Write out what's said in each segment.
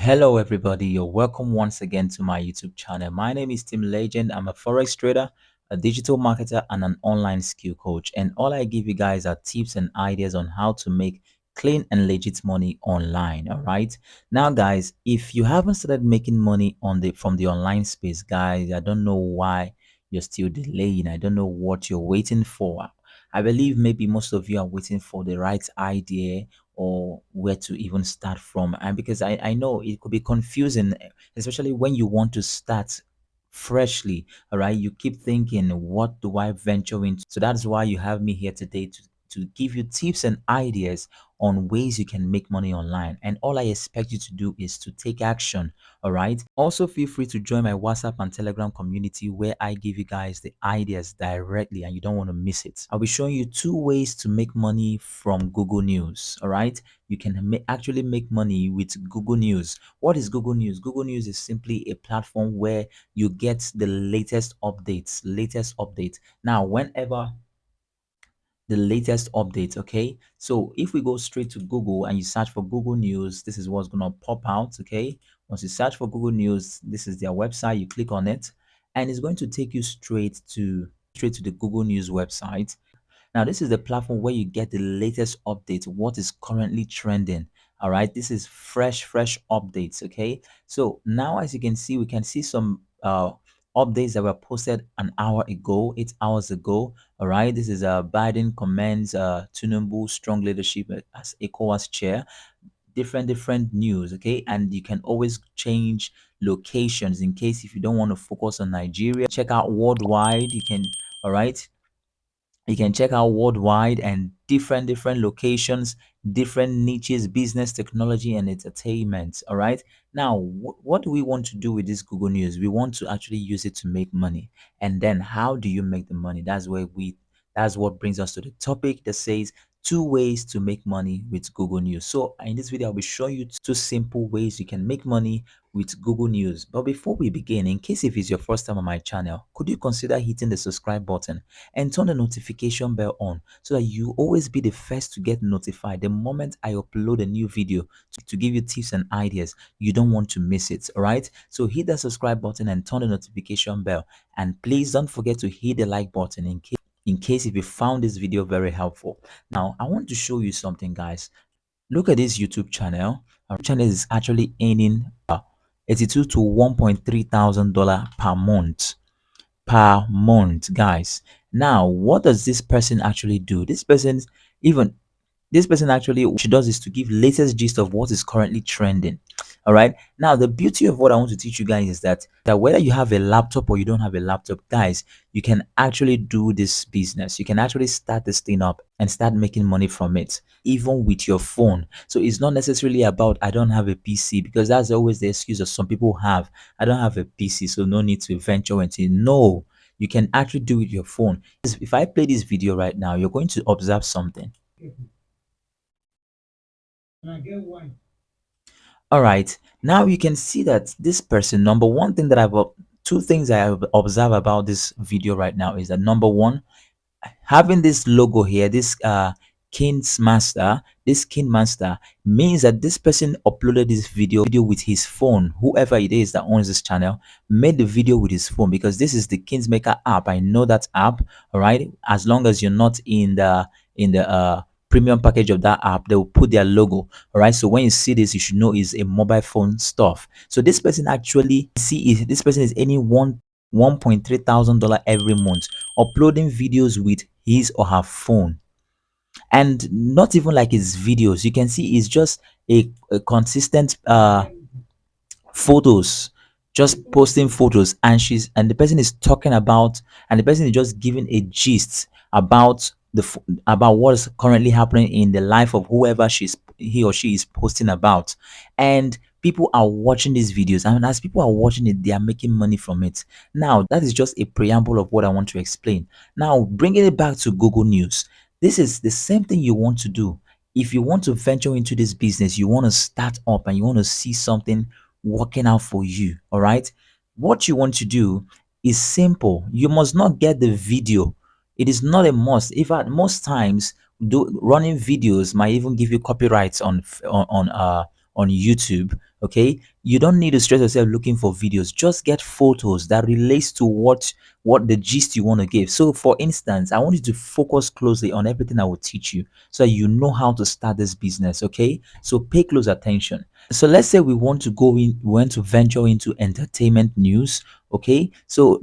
Hello, everybody. You're welcome once again to my YouTube channel. My name is Tim Legend. I'm a forex trader, a digital marketer, and an online skill coach. And all I give you guys are tips and ideas on how to make clean and legit money online. All right. Now, guys, if you haven't started making money from the online space, guys, I don't know why you're still delaying. I don't know what you're waiting for. I believe maybe most of you are waiting for the right idea or where to even start from. And because I know it could be confusing, especially when you want to start freshly. All right, you keep thinking, what do I venture into? So that's why you have me here today to give you tips and ideas on ways you can make money online. And all I expect you to do is to take action. All right. Also, feel free to join my WhatsApp and Telegram community where I give you guys the ideas directly and you don't want to miss it. I'll be showing you two ways to make money from Google News. All right. You can actually make money with Google News. What is Google News? Google News is simply a platform where you get the latest updates, Now, whenever the latest updates, okay, so if we go straight to Google and you search for Google News, this is what's gonna pop out. Okay, once you search for Google News, this is their website. You click on it and it's going to take you straight to the Google News website. Now, this is the platform where you get the latest updates, what is currently trending. All right, this is fresh updates. Okay, so now as you can see, we can see some updates that were posted an hour ago, 8 hours ago. All right, this is Biden commends Tinubu strong leadership as ECOWAS chair. Different news. Okay, and you can always change locations in case if you don't want to focus on Nigeria. Check out worldwide. You can, all right, you can check out worldwide and different locations, different niches, business, technology, and entertainment. All right, now what do we want to do with this Google News? We want to actually use it to make money. And then how do you make the money? That's what brings us to the topic that says two ways to make money with Google News. So in this video, I'll be showing you two simple ways you can make money with Google News. But before we begin, in case if it's your first time on my channel, could you consider hitting the subscribe button and turn the notification bell on so that you always be the first to get notified the moment I upload a new video to give you tips and ideas. You don't want to miss it. All right, so hit the subscribe button and turn the notification bell, and please don't forget to hit the like button in case if you found this video very helpful. Now I want to show you something, guys. Look at this YouTube channel. Our channel is actually earning 82 to 1.3 thousand dollar per month, guys. Now what does this person actually do? Even this person actually, what she does is to give latest gist of what is currently trending. All right, now the beauty of what I want to teach you guys is that whether you have a laptop or you don't have a laptop, guys, you can actually do this business. You can actually start this thing up and start making money from it even with your phone. So it's not necessarily about I don't have a PC, because that's always the excuse that some people have. I don't have a PC, so no need to venture into it. No, you can actually do it with your phone. If I play this video right now, you're going to observe something. All right, now you can see that this person, number one thing that two things I have observed about this video right now is that number one, having this logo here, this King Master means that this person uploaded this video with his phone. Whoever it is that owns this channel made the video with his phone, because this is the Kingsmaker app. I know that app. All right, as long as you're not in the premium package of that app, they will put their logo. All right, so when you see this, you should know it's a mobile phone stuff. So this person actually this person is earning $1.3 thousand every month uploading videos with his or her phone. And not even like his videos, you can see it's just a consistent photos, just posting photos, and the person is talking about, and the person is just giving a gist about about what is currently happening in the life of whoever he or she is posting about. And people are watching these videos, and as people are watching it, they are making money from it. Now that is just a preamble of what I want to explain. Now bringing it back to Google News, this is the same thing you want to do. If you want to venture into this business, you want to start up and you want to see something working out for you. All right, what you want to do is simple. You must not get the video. It is not a must. If at most times running videos might even give you copyrights on YouTube, okay, you don't need to stress yourself looking for videos. Just get photos that relates to what the gist you want to give. So for instance, I want you to focus closely on everything I will teach you so that you know how to start this business. Okay, so pay close attention. So let's say we want to we want to venture into entertainment news. Okay, so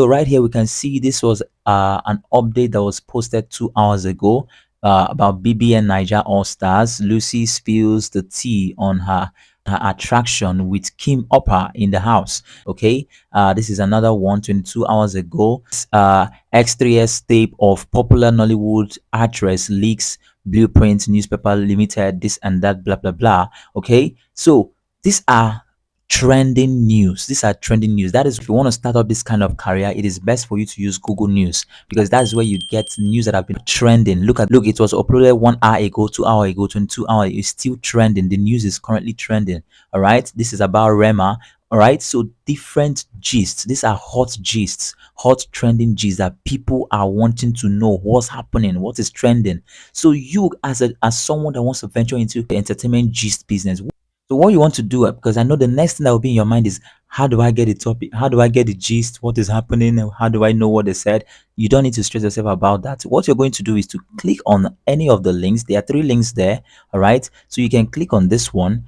right here we can see this was an update that was posted 2 hours ago about BBN Niger All Stars. Lucy spills the tea on her attraction with Kim Upper in the house. Okay, this is another one 22 hours ago. X3S tape of popular Nollywood actress leaks blueprint newspaper limited this and that blah blah blah. Okay, so these are trending news. These are trending news. That is, if you want to start up this kind of career, it is best for you to use Google News, because that's where you get news that have been trending. Look, it was uploaded 1 hour ago, 2 hour ago, 22 hours. It's still trending. The news is currently trending. All right, this is about Rema. All right, so different gists. These are hot gists, hot trending gists that people are wanting to know what's happening, what is trending. So you, as someone that wants to venture into the entertainment gist business, so what you want to do, because I know the next thing that will be in your mind is, how do I get the topic? How do I get the gist? What is happening? And how do I know what they said? You don't need to stress yourself about that. What you're going to do is to click on any of the links. There are 3 links there. All right. So you can click on this one.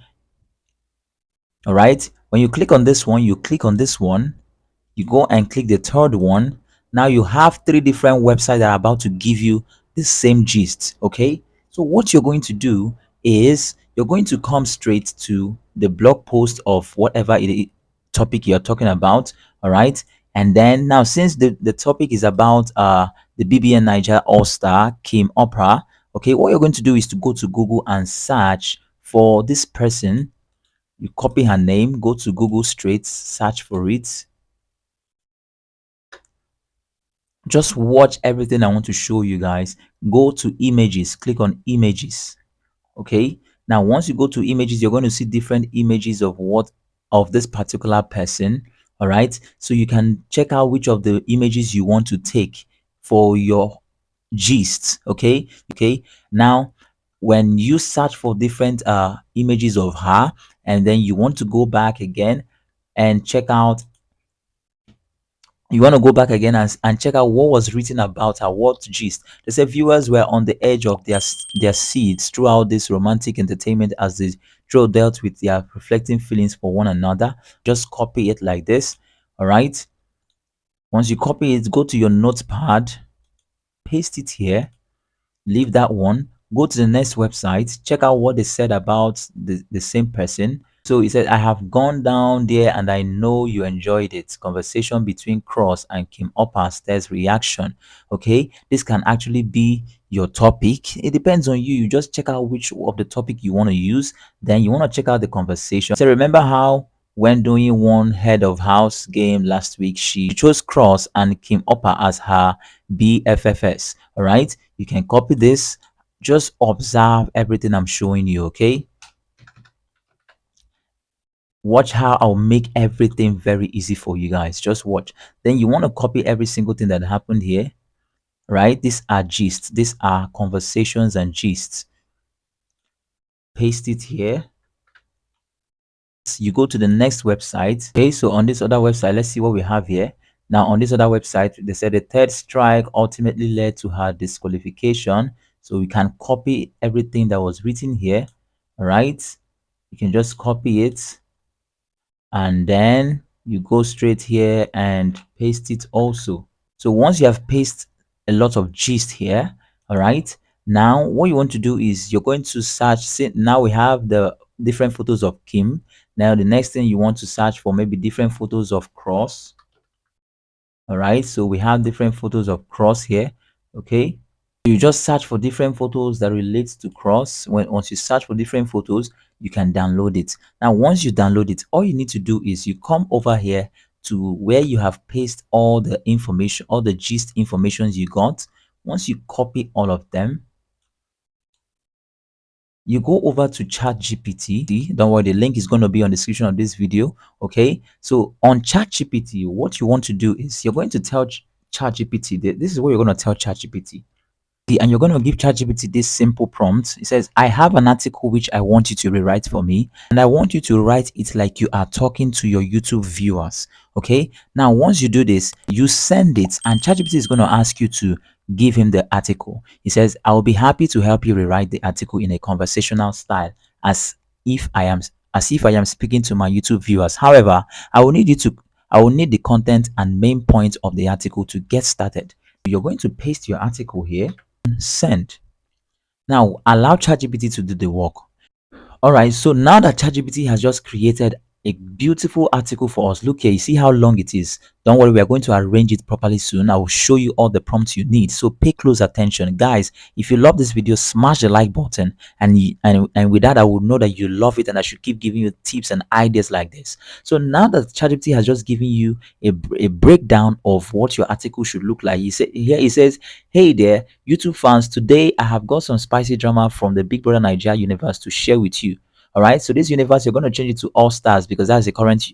All right. When you click on this one, you click on this one, you go and click the third one. Now you have 3 different websites that are about to give you the same gist. Okay, so what you're going to do is you're going to come straight to the blog post of whatever topic you're talking about. All right, and then now, since the topic is about the BBN Niger All-Star Kim Opera, okay, what you're going to do is to go to Google and search for this person. You copy her name, go to Google straight, search for it. Just watch everything I want to show you guys. Go to images, click on images. Okay, now once you go to images, you're going to see different images of this particular person. All right, so you can check out which of the images you want to take for your gist. Okay, now when you search for different images of her, and then you want to go back again and check out, you want to go back again and check out what was written about her, what gist. They said viewers were on the edge of their seats throughout this romantic entertainment as the show dealt with their reflecting feelings for one another. Just copy it like this. All right, once you copy it, go to your notepad, paste it here, leave that one, go to the next website, check out what they said about the same person. So he said, I have gone down there and I know you enjoyed it. Conversation between Cross and Kim Upper's reaction. Okay, this can actually be your topic. It depends on you. You just check out which of the topic you want to use. Then you want to check out the conversation. So remember how when doing one head of house game last week, she chose Cross and Kim Upper as her BFFs. All right, you can copy this. Just observe everything I'm showing you. Okay, watch how I'll make everything very easy for you guys. Just watch. Then you want to copy every single thing that happened here, right? These are gists. These are conversations and gists. Paste it here. You go to the next website. Okay, so on this other website, let's see what we have here. Now on this other website, they said the third strike ultimately led to her disqualification. So we can copy everything that was written here. All right, you can just copy it, and then you go straight here and paste it also. So once you have pasted a lot of gist here, all right, now what you want to do is you're going to search. See, now we have the different photos of Kim. Now the next thing you want to search for, maybe different photos of Cross. All right, so we have different photos of Cross here. Okay, you just search for different photos that relates to Cross. Once you search for different photos, you can download it. Now once you download it, all you need to do is you come over here to where you have pasted all the information, all the gist informations you got. Once you copy all of them, you go over to Chat GPT. Don't worry, the link is going to be on the description of this video. Okay, so on Chat GPT, what you want to do is you're going to tell Chat GPT, this is what you're going to tell Chat GPT. and you're going to give ChatGPT this simple prompt. It says, I have an article which I want you to rewrite for me, and I want you to write it like you are talking to your YouTube viewers. Okay. Now, once you do this, you send it, and ChatGPT is going to ask you to give him the article. He says, I'll be happy to help you rewrite the article in a conversational style as if I am speaking to my YouTube viewers. However, I will need the content and main point of the article to get started. You're going to paste your article here, send. Now allow ChatGPT to do the work. All right, so now that ChatGPT has just created a beautiful article for us, look here, you see how long it is. Don't worry, we are going to arrange it properly soon. I will show you all the prompts you need, so pay close attention. Guys, if you love this video, smash the like button, and with that I will know that you love it, and I should keep giving you tips and ideas like this. So now that ChatGPT has just given you a breakdown of what your article should look like, here it says, hey there YouTube fans, today I have got some spicy drama from the Big Brother Nigeria universe to share with you. All right, so this universe, you're going to change it to All Stars because that's the current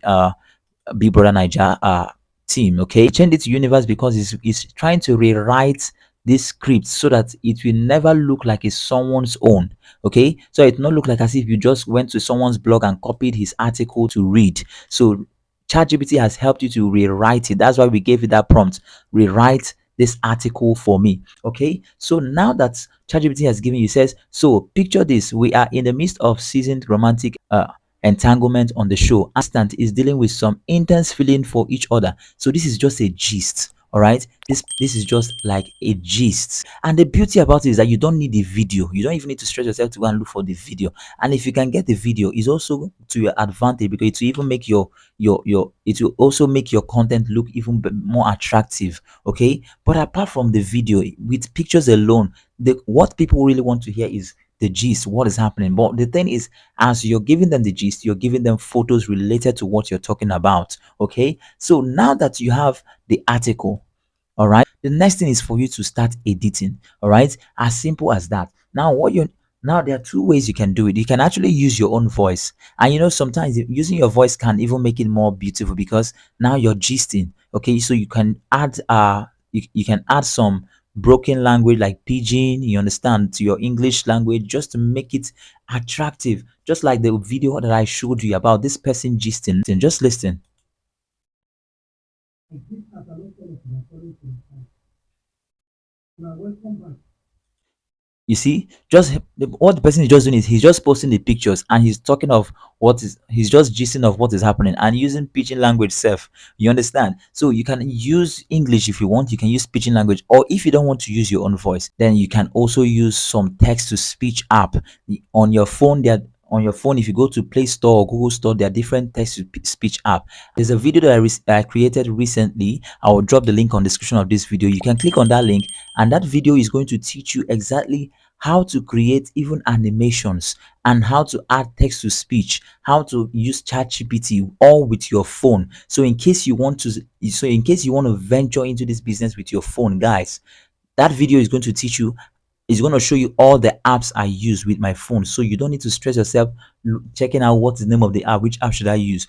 Big Brother Nigeria team. Okay, change it to universe because it's trying to rewrite this script so that it will never look like it's someone's own. Okay, so it not look like as if you just went to someone's blog and copied his article to read. So ChatGPT has helped you to rewrite it. That's why we gave you that prompt: rewrite this article for me. Okay, so now that ChatGPT has given you, says, so picture this: we are in the midst of seasoned romantic entanglement on the show. Instant is dealing with some intense feeling for each other. So this is just a gist. All right, this is just like a gist, and the beauty about it is that you don't need the video. You don't even need to stress yourself to go and look for the video. And if you can get the video, it's also to your advantage because it will even make your it will also make your content look even more attractive. Okay, but apart from the video, with pictures alone, what people really want to hear is the gist, what is happening. But the thing is, as you're giving them the gist, you're giving them photos related to what you're talking about. Okay, so now that you have the article, all right, the next thing is for you to start editing. All right, as simple as that. Now there are two ways you can do it. You can actually use your own voice, and sometimes using your voice can even make it more beautiful because now you're gisting. Okay, so you can add you can add some broken language like pidgin, you understand, to your English language, just to make it attractive, just like the video that I showed you about this person gisting. Just listen. You see, just what the person is just doing is he's just posting the pictures and he's talking of he's just gisting of what is happening and using pidgin language self. You understand? So you can use English if you want, you can use pidgin language, or if you don't want to use your own voice, then you can also use some text to speech app on your phone. On your phone, if you go to Play Store or Google Store, there are different text to speech app. There's a video that I created recently. I will drop the link on the description of this video. You can click on that link, and that video is going to teach you exactly how to create even animations and how to add text to speech, how to use Chat GPT all with your phone. So in case you want to venture into this business with your phone, guys, that video is going to teach you, it's going to show you all the apps I use with my phone, so you don't need to stress yourself checking out what's the name of the app, which app should I use.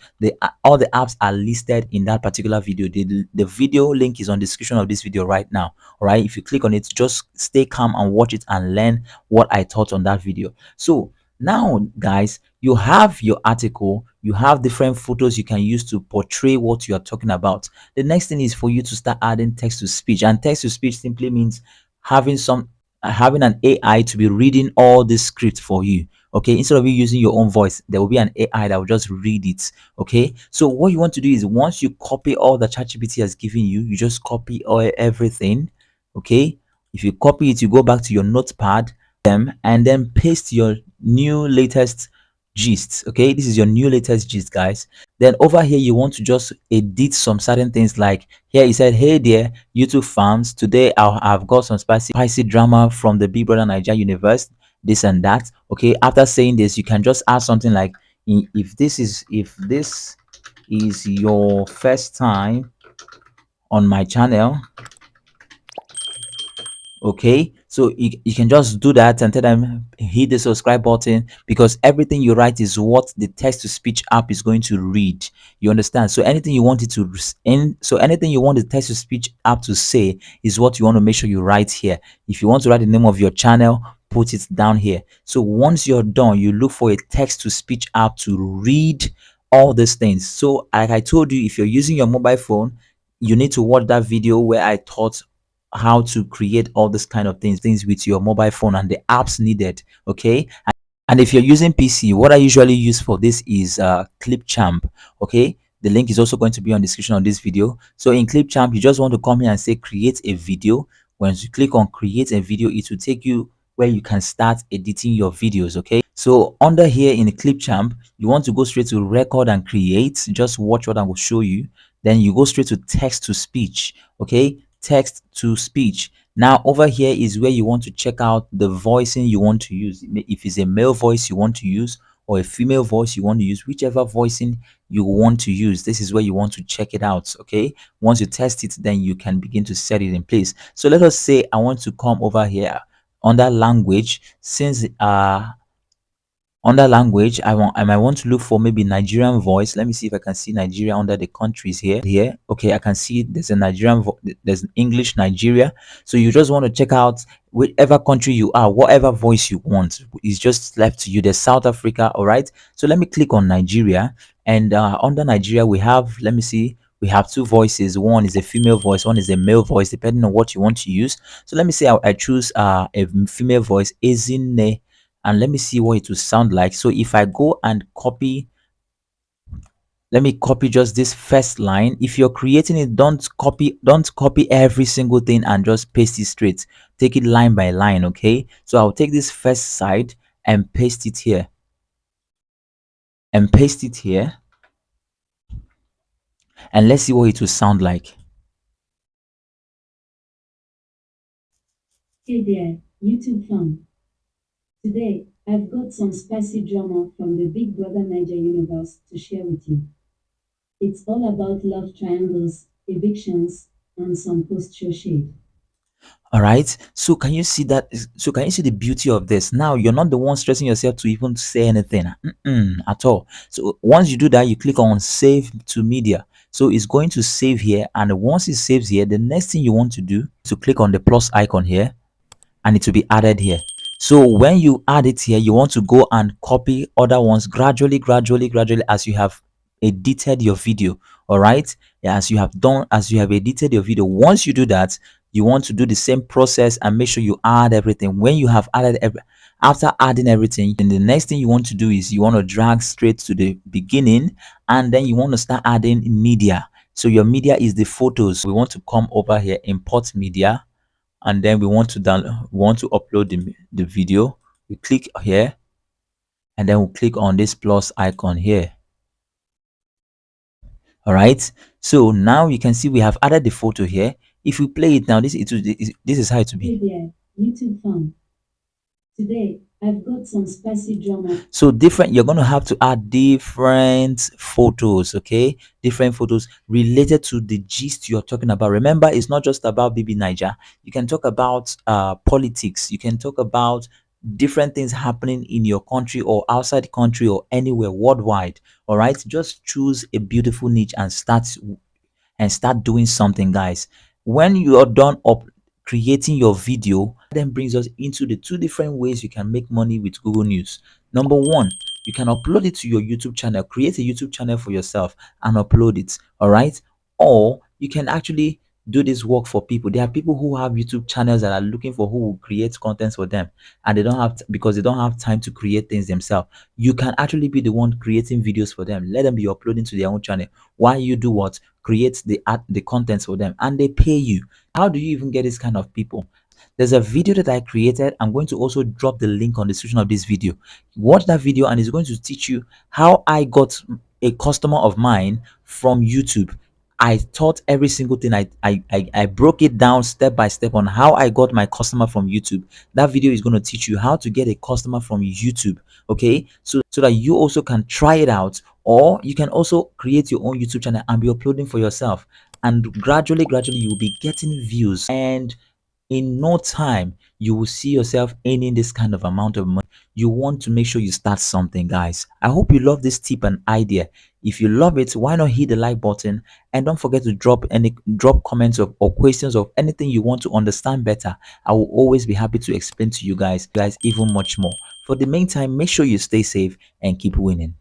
All the apps are listed in that particular video. The video link is on the description of this video right now. All right, if you click on it, just stay calm and watch it and learn what I taught on that video. So now, guys, you have your article, you have different photos you can use to portray what you are talking about. The next thing is for you to start adding text to speech, and text to speech simply means having an AI to be reading all this script for you. Okay, instead of you using your own voice, there will be an AI that will just read it. Okay, so what you want to do is, once you copy all the ChatGPT has given you, you just copy everything. Okay, if you copy it, you go back to your notepad and then paste your new latest gist. Okay, this is your new latest gist, guys. Then over here, you want to just edit some certain things. Like here he said, hey there YouTube fans, today I've got some spicy drama from the Big Brother Nigeria universe, this and that. Okay, after saying this, you can just add something like, if this is your first time on my channel, okay, So you can just do that and tell them hit the subscribe button, because everything you write is what the text to speech app is going to read. You understand? So anything you want it to so anything you want the text to speech app to say is what you want to make sure you write here. If you want to write the name of your channel, put it down here. So once you're done, you look for a text to speech app to read all these things. So like I told you, if you're using your mobile phone, you need to watch that video where I taught how to create all this kind of things with your mobile phone and the apps needed. Okay. And if you're using PC, what I usually use for this is Clipchamp. Okay, the link is also going to be on the description of this video. So in Clipchamp, you just want to come here and say create a video. Once you click on create a video, it will take you where you can start editing your videos. Okay, so under here in the Clipchamp, you want to go straight to record and create. Just watch what I will show you. Then you go straight to text to speech. Okay, text to speech. Now over here is where you want to check out the voicing you want to use. If it's a male voice you want to use or a female voice you want to use, whichever voicing you want to use, this is where you want to check it out. Okay, once you test it, then you can begin to set it in place. So let us say I want to come over here under language. Since under language, I might want to look for maybe Nigerian voice. Let me see if I can see Nigeria under the countries here. Okay, I can see there's a there's an English Nigeria. So you just want to check out whichever country you are, whatever voice you want is just left to you. There's South Africa. All right, so let me click on Nigeria, and under Nigeria we have, let me see, we have two voices. One is a female voice, one is a male voice, depending on what you want to use. So let me say I choose a female voice, Ezine, and let me see what it will sound like. So if I go and copy, let me copy just this first line. If you're creating it, don't copy every single thing and just paste it straight. Take it line by line. Okay, so I'll take this first side and paste it here, and paste it here, and let's see what it will sound like. Hey there, YouTube fam. Today, I've got some spicy drama from the Big Brother Niger universe to share with you. It's all about love triangles, evictions, and some post-show shade. All right, so can you see that? So can you see the beauty of this? Now you're not the one stressing yourself to even say anything at all. So once you do that, you click on save to media. So it's going to save here, and once it saves here, the next thing you want to do is to click on the plus icon here, and it will be added here. So when you add it here, you want to go and copy other ones gradually as you have edited your video. All right, yeah, as you have edited your video. Once you do that, you want to do the same process and make sure you add everything. When you have added after adding everything, then the next thing you want to do is you want to drag straight to the beginning, and then you want to start adding media. So your media is the photos. We want to come over here, import media, and then we want to upload the video. We click here, and then we'll click on this plus icon here. All right, so now you can see we have added the photo here. If we play it now, this is how it will Hey be. there, YouTube fam. Today, I've got some spicy drama. So different, you're going to have to add different photos. Okay, different photos related to the gist you're talking about. Remember, it's not just about BB Niger. You can talk about politics, you can talk about different things happening in your country or outside the country or anywhere worldwide. All right, just choose a beautiful niche and start doing something, guys. When you are done up creating your video, then brings us into the two different ways you can make money with Google News. Number one, you can upload it to your YouTube channel. Create a YouTube channel for yourself and upload it. All right, or you can actually do this work for people. There are people who have YouTube channels that are looking for who will create content for them, and they don't have because they don't have time to create things themselves. You can actually be the one creating videos for them. Let them be uploading to their own channel while you do what? Create the contents for them, and they pay you. How do you even get this kind of people? There's a video that I created. I'm going to also drop the link on the description of this video. Watch that video, and it's going to teach you how I got a customer of mine from YouTube. I taught every single thing. I broke it down step by step on how I got my customer from YouTube. That video is going to teach you how to get a customer from YouTube. Okay, so that you also can try it out, or you can also create your own YouTube channel and be uploading for yourself. And gradually you will be getting views, and in no time you will see yourself earning this kind of amount of money. You want to make sure you start something, guys. I hope you love this tip and idea. If you love it, why not hit the like button, and don't forget to drop comments of or questions of anything you want to understand better. I will always be happy to explain to you guys even much more. For the meantime, make sure you stay safe and keep winning.